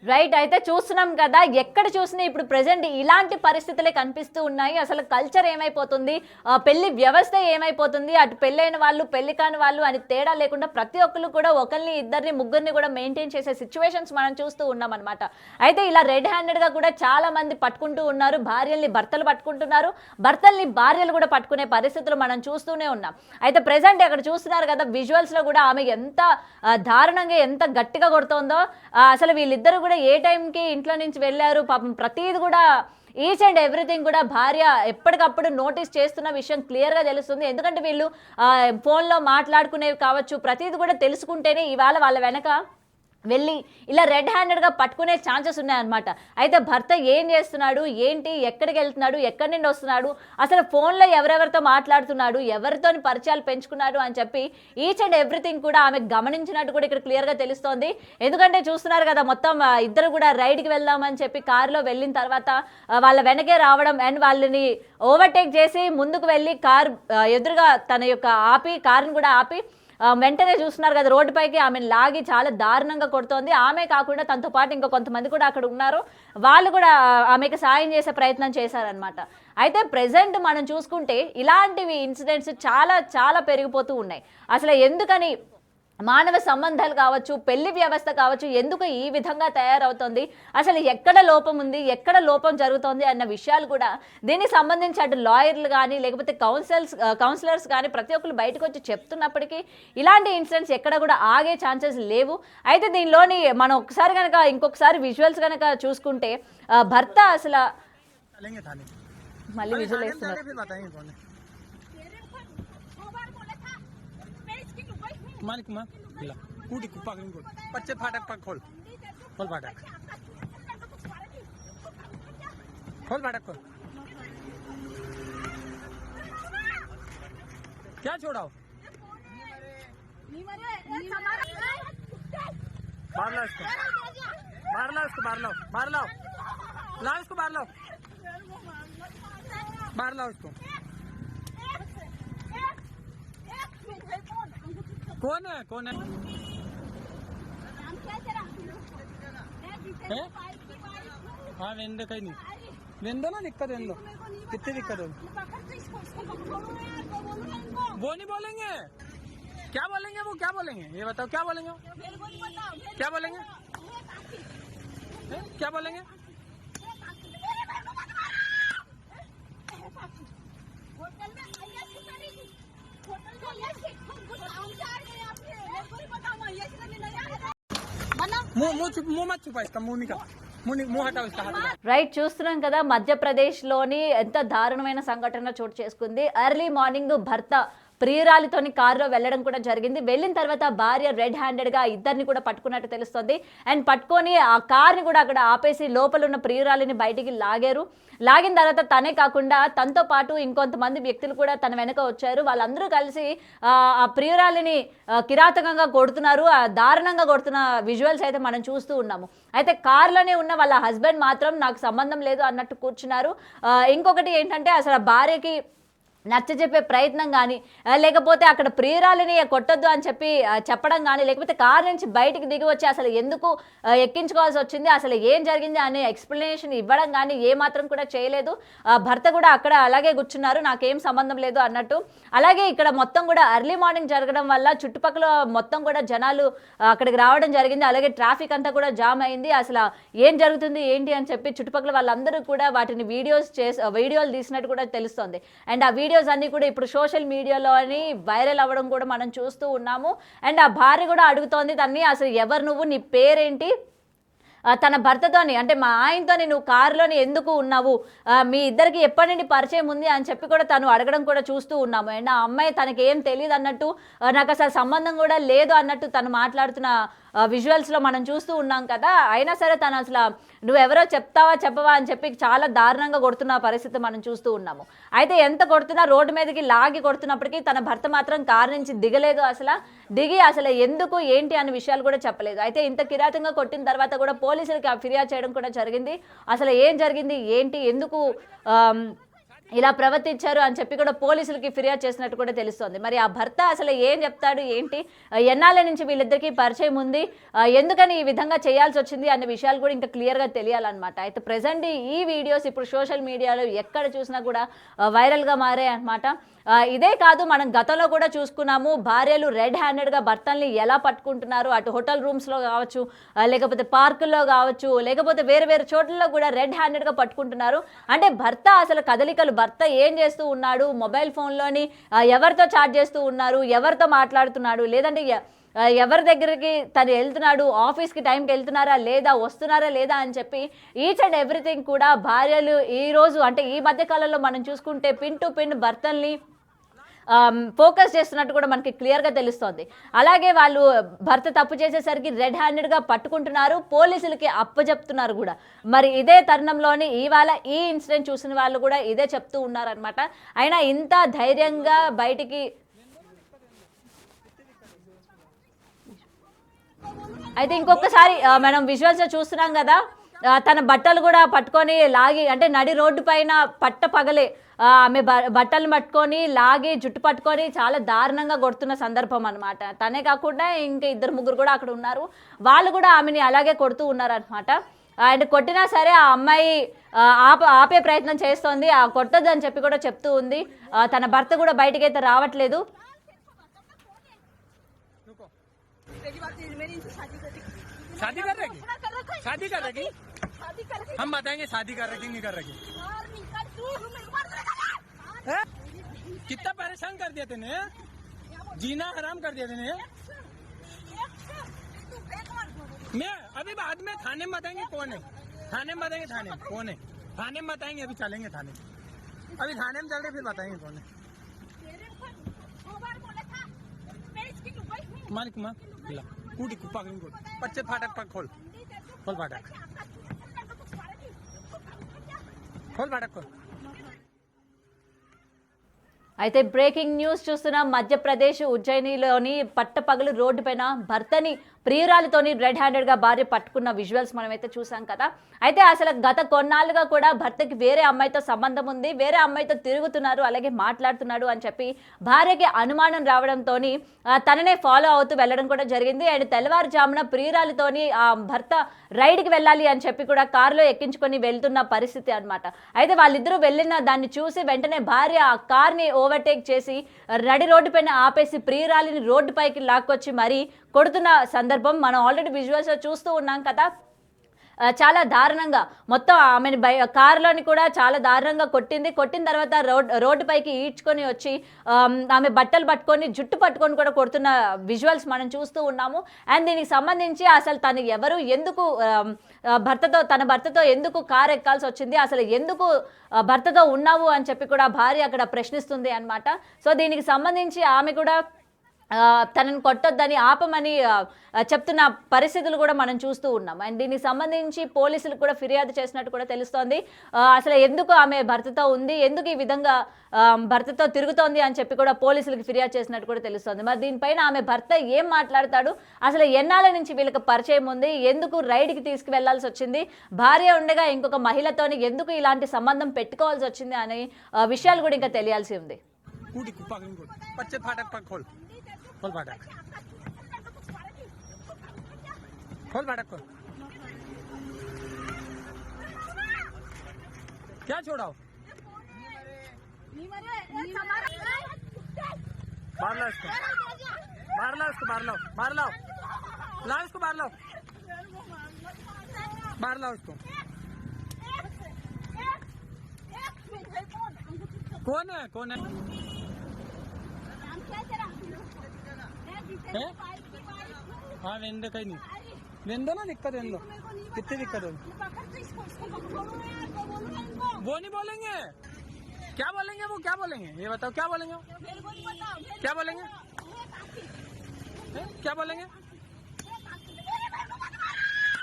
Right. అయితే చూస్తున్నాం కదా! ఎక్కడ చూసినా ఇప్పుడు ప్రెజెంట్ ఇలాంటి పరిస్థితులే కనిపిస్తూ ఉన్నాయి. అసలు కల్చర్ ఏమైపోతుంది? పెళ్లి వ్యవస్థ ఏమైపోతుంది? అటు పెళ్ళైన వాళ్ళు, పెళ్లి కాని వాళ్ళు అని తేడా లేకుండా ప్రతి ఒక్కళ్ళు కూడా ఒకళ్ళని, ఇద్దరిని, ముగ్గురిని కూడా మెయింటైన్ చేసే సిట్యుయేషన్స్ మనం చూస్తూ ఉన్నామన్నమాట. అయితే ఇలా రెడ్ హ్యాండెడ్‌గా కూడా చాలా మంది పట్టుకుంటూ ఉన్నారు. భార్యల్ని భర్తలు పట్టుకుంటున్నారు. భర్తల్ని భార్యలు కూడా పట్టుకునే పరిస్థితులు మనం చూస్తూనే ఉన్నాం. అయితే ప్రెజెంట్ అక్కడ చూస్తున్నారు కదా! విజువల్స్‌లో కూడా ఆమె ఎంత దారుణంగా, ఎంత గట్టిగా కొడుతోందో. అసలు వీళ్ళిద్దరూ కూడా ఏ టైంకి ఇంట్లో నుంచి వెళ్ళారు పాపం ప్రతీది కూడా ఈచ్ అండ్ ఎవ్రీథింగ్ కూడా భార్య ఎప్పటికప్పుడు నోటీస్ చేస్తున్న విషయం క్లియర్‌గా తెలుస్తుంది. ఎందుకంటే వీళ్ళు ఫోన్‌లో మాట్లాడుకునేవి కావచ్చు, ప్రతీది కూడా తెలుసుకుంటేనే ఇవాళ వాళ్ళ వెనక వెళ్ళి ఇలా రెడ్ హ్యాండెడ్‌గా పట్టుకునే ఛాన్సెస్ ఉన్నాయన్నమాట. అయితే భర్త ఏం చేస్తున్నాడు? ఏంటి? ఎక్కడికి వెళ్తున్నాడు? ఎక్కడి నుండి వస్తున్నాడు? అసలు ఫోన్‌లో ఎవరెవరితో మాట్లాడుతున్నాడు? ఎవరితోని పరిచయాలు పెంచుకున్నాడు అని చెప్పి ఈచ్ అండ్ ఎవ్రీథింగ్ కూడా ఆమె గమనించినట్టు కూడా ఇక్కడ క్లియర్‌గా తెలుస్తోంది. ఎందుకంటే చూస్తున్నారు కదా! మొత్తం ఇద్దరు కూడా రైడ్‌కి వెళ్దామని చెప్పి కారులో వెళ్ళిన తర్వాత వాళ్ళ వెనకే రావడం అండ్ వాళ్ళని ఓవర్‌టేక్ చేసి ముందుకు వెళ్ళి కారు ఎదురుగా తన యొక్క కారుని కూడా ఆపి వెంటనే చూస్తున్నారు కదా రోడ్డుపైకి ఆమెను లాగి చాలా దారుణంగా కొడుతోంది. ఆమె కాకుండా తనతో పాటు ఇంకా కొంతమంది కూడా అక్కడ ఉన్నారు. వాళ్ళు కూడా ఆమెకు సాయం చేసే ప్రయత్నం చేశారనమాట. అయితే ప్రెజెంట్ మనం చూసుకుంటే ఇలాంటివి ఇన్సిడెంట్స్ చాలా చాలా పెరిగిపోతూ ఉన్నాయి. అసలు ఎందుకని మానవ సంబంధాలు కావచ్చు, పెళ్లి వ్యవస్థ కావచ్చు, ఎందుకు ఈ విధంగా తయారవుతుంది? అసలు ఎక్కడ లోపం ఉంది? ఎక్కడ లోపం జరుగుతోంది అన్న విషయాలు కూడా దీనికి సంబంధించి అటు లాయర్లు కానీ లేకపోతే కౌన్సిలర్స్ కానీ ప్రతి ఒక్కరు బయటకు వచ్చి చెప్తున్నప్పటికీ ఇలాంటి ఇన్సిడెంట్స్ ఎక్కడ కూడా ఆగే ఛాన్సెస్ లేవు. అయితే దీనిలోని మనం ఒకసారి కనుక ఇంకొకసారి విజువల్స్ కనుక చూసుకుంటే భర్త అసలు మళ్ళీ విజువల్ వేస్తున్నారు. मालिक माँ ला कूटी कुप्पा कहीं को पच्चे फाटक पर खोल खोल फाटक खोल फाटक खोल क्या छोड़ाओ मार लो इसको मार लो इसको मार लो मार लो ला इसको मार लो मार लो इसको कौन है हाँ वेंदे कहीं नहीं वेंदो ना दिक्कत वेंदो कितनी दिक्कत है वो नहीं बोलेंगे क्या बोलेंगे वो क्या बोलेंगे ये बताओ क्या बोलेंगे क्या बोलेंगे क्या बोलेंगे मुंह मत छुपा इसका मुंह निकाल मुंह हटाओ इसका हाथ రైట్. చూస్తున్నాం కదా మధ్యప్రదేశ్లోని ఎంత దారుణమైన సంఘటన చోటు చేసుకుంది. ఎర్లీ మార్నింగ్ భర్త ప్రియురాలితోని కారులో వెళ్ళడం కూడా జరిగింది. వెళ్ళిన తర్వాత భార్య రెడ్ హ్యాండెడ్గా ఇద్దరిని కూడా పట్టుకున్నట్టు తెలుస్తుంది. అండ్ పట్టుకొని ఆ కార్ని కూడా అక్కడ ఆపేసి లోపల ఉన్న ప్రియురాలిని బయటికి లాగారు. లాగిన తర్వాత తనే కాకుండా తనతో పాటు ఇంకొంతమంది వ్యక్తులు కూడా తన వెనక వచ్చారు. వాళ్ళందరూ కలిసి ఆ ప్రియురాలిని కిరాతకంగా కొడుతున్నారు. దారుణంగా కొడుతున్న విజువల్స్ అయితే మనం చూస్తూ ఉన్నాము. అయితే కార్లోనే ఉన్న వాళ్ళ హస్బెండ్ మాత్రం నాకు సంబంధం లేదు అన్నట్టు కూర్చున్నారు. ఇంకొకటి ఏంటంటే అసలు భార్యకి నచ్చ చెప్పే ప్రయత్నం కానీ లేకపోతే అక్కడ ప్రియురాలిని కొట్టొద్దు అని చెప్పి చెప్పడం కానీ లేకపోతే కారు నుంచి బయటికి దిగి వచ్చి అసలు ఎందుకు ఎక్కించుకోవాల్సి వచ్చింది, అసలు ఏం జరిగింది అనే ఎక్స్ప్లెనేషన్ ఇవ్వడం కానీ ఏమాత్రం కూడా చేయలేదు. భర్త కూడా అక్కడ అలాగే కూర్చున్నారు, నాకేం సంబంధం లేదు అన్నట్టు. అలాగే ఇక్కడ మొత్తం కూడా ఎర్లీ మార్నింగ్ జరగడం వల్ల చుట్టుపక్కల మొత్తం కూడా జనాలు అక్కడికి రావడం జరిగింది. అలాగే ట్రాఫిక్ అంతా కూడా జామ్ అయింది. అసలు ఏం జరుగుతుంది ఏంటి అని చెప్పి చుట్టుపక్కల వాళ్ళందరూ కూడా వాటిని వీడియోలు తీసినట్టు కూడా తెలుస్తుంది. అండ్ ఆ వీడియోస్ అన్ని కూడా ఇప్పుడు సోషల్ మీడియాలో అని వైరల్ అవ్వడం కూడా మనం చూస్తూ ఉన్నాము. అండ్ ఆ భార్య కూడా అడుగుతోంది తన్ని, అసలు ఎవరు నువ్వు, నీ పేరేంటి, తన భర్తతోని అంటే మా ఆయనతోని నువ్వు కారులోని ఎందుకు ఉన్నావు, మీ ఇద్దరికి ఎప్పటి నుండి పరిచయం ఉంది అని చెప్పి కూడా తను అడగడం కూడా చూస్తూ ఉన్నాము. అండ్ ఆ అమ్మాయి తనకి ఏం తెలియదు అన్నట్టు, నాకు అసలు సంబంధం కూడా లేదు అన్నట్టు తను మాట్లాడుతున్న విజువల్స్లో మనం చూస్తూ ఉన్నాం కదా. అయినా సరే తను అసలు నువ్వెవరో చెప్తావా చెప్పవా అని చెప్పి చాలా దారుణంగా కొడుతున్న పరిస్థితి మనం చూస్తూ ఉన్నాము. అయితే ఎంత కొడుతున్నా రోడ్డు మీదకి లాగి కొడుతున్నప్పటికీ తన భర్త మాత్రం కారు నుంచి దిగలేదు. దిగి అసలు ఎందుకు ఏంటి అనే విషయాలు కూడా చెప్పలేదు. అయితే ఇంత కిరాతంగా కొట్టిన తర్వాత కూడా పోలీసులకి ఫిర్యాదు చేయడం కూడా జరిగింది. అసలు ఏం జరిగింది ఏంటి, ఎందుకు ఇలా ప్రవర్తించారు అని చెప్పి కూడా పోలీసులకి ఫిర్యాదు చేసినట్టు కూడా తెలుస్తోంది. మరి ఆ భర్త అసలు ఏం చెప్తాడు ఏంటి, ఎన్నాళ్ళ నుంచి వీళ్ళిద్దరికీ పరిచయం ఉంది, ఎందుకని ఈ విధంగా చేయాల్సి వచ్చింది అనే విషయాలు కూడా ఇంకా క్లియర్గా తెలియాలన్నమాట. అయితే ప్రజెంట్ ఈ వీడియోస్ ఇప్పుడు సోషల్ మీడియాలో ఎక్కడ చూసినా కూడా వైరల్గా మారాయి అన్నమాట. ఇదే కాదు, మనం గతంలో కూడా చూసుకున్నాము, భార్యలు రెడ్ హ్యాండెడ్గా భర్తల్ని ఎలా పట్టుకుంటున్నారు, అటు హోటల్ రూమ్స్లో కావచ్చు, లేకపోతే పార్కుల్లో కావచ్చు, లేకపోతే వేరే వేరే చోట్లలో కూడా రెడ్ హ్యాండెడ్గా పట్టుకుంటున్నారు. అంటే భర్త అసలు కదలికలు, భర్త ఏం చేస్తూ ఉన్నాడు, మొబైల్ ఫోన్లోని ఎవరితో చాట్ చేస్తూ ఉన్నారు, ఎవరితో మాట్లాడుతున్నాడు, లేదంటే ఎవరి దగ్గరికి తను వెళ్తున్నాడు, ఆఫీస్కి టైంకి వెళ్తున్నారా లేదా, వస్తున్నారా లేదా అని చెప్పి ఈచ్ అండ్ ఎవ్రీథింగ్ కూడా భార్యలు ఈరోజు అంటే ఈ మధ్యకాలంలో మనం చూసుకుంటే పిన్ టు పిన్ భర్తల్ని ఫోకస్ చేస్తున్నట్టు కూడా మనకి క్లియర్గా తెలుస్తోంది. అలాగే వాళ్ళు భర్త తప్పు చేసేసరికి రెడ్ హ్యాండెడ్గా పట్టుకుంటున్నారు, పోలీసులకి అప్పచెప్తున్నారు కూడా. మరి ఇదే తరుణంలోని ఇవాళ ఈ ఇన్సిడెంట్ చూసిన వాళ్ళు కూడా ఇదే చెప్తూ ఉన్నారనమాట. అయినా ఇంత ధైర్యంగా బయటికి అయితే ఇంకొకసారి మనం విజువల్స్ చూస్తున్నాం కదా, తన బట్టలు కూడా పట్టుకొని లాగి, అంటే నడి రోడ్డు పైన పట్ట పగలే ఆమె బట్టలు పట్టుకొని లాగి జుట్టు పట్టుకొని చాలా దారుణంగా కొడుతున్న సందర్భం అనమాట. తనే కాకుండా ఇంకా 2-3 కూడా అక్కడ ఉన్నారు, వాళ్ళు కూడా ఆమెని అలాగే కొడుతూ ఉన్నారనమాట. అండ్ కొట్టినా సరే ఆ అమ్మాయి ఆపే ప్రయత్నం చేస్తోంది, కొట్టొద్దు అని చెప్పి కూడా చెప్తూ ఉంది. తన భర్త కూడా బయటికి అయితే రావట్లేదు. शादी कर रही, शादी कर रही, हम बताएंगे शादी कर रही नहीं कर रही। कितना परेशान कर दिया तेने, जीना हराम कर दिया तेने। मैं अभी बाद में थाने में बताएंगे कौन है, थाने में बताएंगे, थाने में कौन है, थाने में बताएंगे, अभी चलेंगे थाने, अभी थाने में चल रहे फिर बताएंगे कौन है। मालिक माँ कूटी कुप्पा पच्चे फाटक पर खोल खोल फाटक खोल फाटक खोल। అయితే బ్రేకింగ్ న్యూస్ చూస్తున్నాం. మధ్యప్రదేశ్ ఉజ్జయినిలోని పట్టపగలు రోడ్డు పైన భర్తని ప్రియురాలితోని రెడ్ హ్యాండెడ్గా భార్య పట్టుకున్న విజువల్స్ మనమైతే చూసాం కదా. అయితే అసలు గత కొన్నాళ్ళుగా కూడా భర్తకి వేరే అమ్మాయితో సంబంధం ఉంది, వేరే అమ్మాయితో తిరుగుతున్నారు, అలాగే మాట్లాడుతున్నాడు అని చెప్పి భార్యకి అనుమానం రావడంతో తననే ఫాలో అవుతూ వెళ్ళడం కూడా జరిగింది. అండ్ తెల్లవారుజామున ప్రియురాలితోని ఆ భర్త రైడ్కి వెళ్ళాలి అని చెప్పి కూడా కారులో ఎక్కించుకొని వెళ్తున్న పరిస్థితి అనమాట. అయితే వాళ్ళిద్దరూ వెళ్ళిన దాన్ని చూసి వెంటనే భార్య ఆ కార్ని ఓవర్టేక్ చేసి నడి రోడ్డు పైన ఆపేసి ప్రియురాలిని రోడ్డు పైకి లాక్కొచ్చి మరీ కొడుతున్న సందర్భం మనం ఆల్రెడీ విజువల్స్లో చూస్తూ ఉన్నాం కదా. చాలా దారుణంగా మొత్తం ఆమెను కారులోని కూడా చాలా దారుణంగా కొట్టిన తర్వాత రోడ్డు పైకి ఈడ్చుకొని వచ్చి ఆమె బట్టలు పట్టుకొని జుట్టు పట్టుకొని కూడా కొడుతున్న విజువల్స్ మనం చూస్తూ ఉన్నాము. అండ్ దీనికి సంబంధించి అసలు తను ఎవరు, ఎందుకు తన భర్తతో ఎందుకు కారు ఎక్కాల్సి వచ్చింది, అసలు ఎందుకు భర్తతో ఉన్నావు అని చెప్పి కూడా భార్య అక్కడ ప్రశ్నిస్తుంది అన్నమాట. సో దీనికి సంబంధించి ఆమె కూడా తనని కొట్టొద్దని ఆపమని చెప్తున్న పరిస్థితులు కూడా మనం చూస్తూ ఉన్నాం. అండ్ దీనికి సంబంధించి పోలీసులు కూడా ఫిర్యాదు చేసినట్టు కూడా తెలుస్తోంది. అసలు ఎందుకు ఆమె భర్తతో ఉంది, ఎందుకు ఈ విధంగా భర్తతో తిరుగుతోంది అని చెప్పి కూడా పోలీసులకు ఫిర్యాదు చేసినట్టు కూడా తెలుస్తోంది. మరి దీనిపైన ఆమె భర్త ఏం మాట్లాడతాడు, అసలు ఎన్నాళ్ళ నుంచి వీళ్ళకి పరిచయం ఉంది, ఎందుకు రైడ్కి తీసుకువెళ్లాల్సి వచ్చింది, భార్య ఉండగా ఇంకొక మహిళతోని ఎందుకు ఇలాంటి సంబంధం పెట్టుకోవాల్సి వచ్చింది అనే విషయాలు కూడా ఇంకా తెలియాల్సి ఉంది. खोल फाटक खोल फाटक खोल। क्या छोड़ाओ, मार लो इसको, मार लो इसको, मार लो, मार लो, लाओ इसको, मार लो, मार लो इसको। कौन है, कौन है, हाँ वेंदे कहीं नहीं, वेंदो ना, दिक्कत वेंदो, कितनी दिक्कत होगी, वो नहीं बोलेंगे, क्या बोलेंगे वो, क्या बोलेंगे ये बताओ, क्या बोलेंगे, क्या बोलेंगे, क्या बोलेंगे।